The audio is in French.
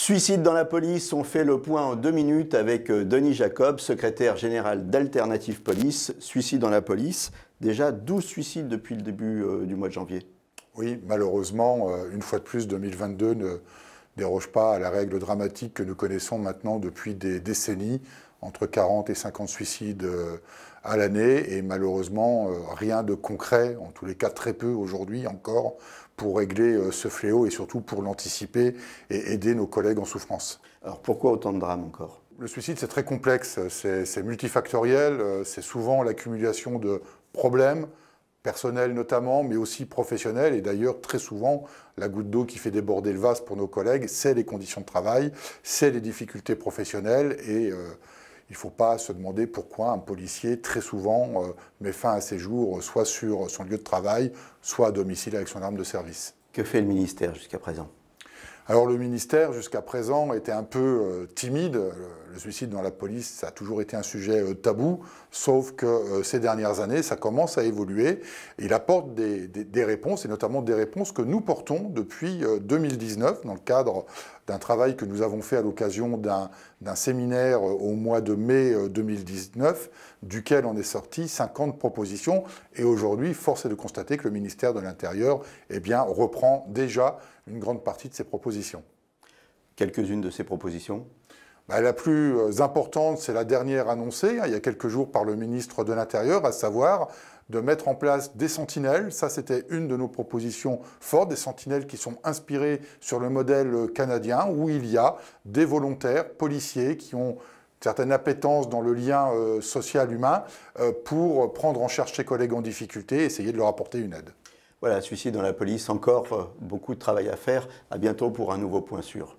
Suicide dans la police, on fait le point en 2 minutes avec Denis Jacob, secrétaire général d'Alternative Police. Suicide dans la police, déjà 12 suicides depuis le début du mois de janvier. Oui, malheureusement, une fois de plus, 2022 ne déroge pas à la règle dramatique que nous connaissons maintenant depuis des décennies, entre 40 et 50 suicides à l'année, et malheureusement, rien de concret, en tous les cas très peu aujourd'hui encore, pour régler ce fléau et surtout pour l'anticiper et aider nos collègues en souffrance. Alors pourquoi autant de drames encore ? Le suicide, c'est très complexe, c'est multifactoriel, c'est souvent l'accumulation de problèmes, personnels notamment, mais aussi professionnels. Et d'ailleurs, très souvent, la goutte d'eau qui fait déborder le vase pour nos collègues, c'est les conditions de travail, c'est les difficultés professionnelles. Et il ne faut pas se demander pourquoi un policier, très souvent, met fin à ses jours, soit sur son lieu de travail, soit à domicile avec son arme de service. Que fait le ministère jusqu'à présent ? Alors le ministère, jusqu'à présent, était un peu timide. Le suicide dans la police, ça a toujours été un sujet tabou, sauf que ces dernières années, ça commence à évoluer. Il apporte des réponses, et notamment des réponses que nous portons depuis 2019, dans le cadre d'un travail que nous avons fait à l'occasion d'un séminaire au mois de mai 2019, duquel on est sorti 50 propositions. Et aujourd'hui, force est de constater que le ministère de l'Intérieur reprend déjà une grande partie de ces propositions. Quelques-unes de ces propositions ? La plus importante, c'est la dernière annoncée, il y a quelques jours par le ministre de l'Intérieur, à savoir de mettre en place des sentinelles. Ça, c'était une de nos propositions fortes, des sentinelles qui sont inspirées sur le modèle canadien, où il y a des volontaires policiers qui ont une certaine appétence dans le lien social humain pour prendre en charge ses collègues en difficulté et essayer de leur apporter une aide. Voilà, suicide dans la police, encore beaucoup de travail à faire. À bientôt pour un nouveau point sûr.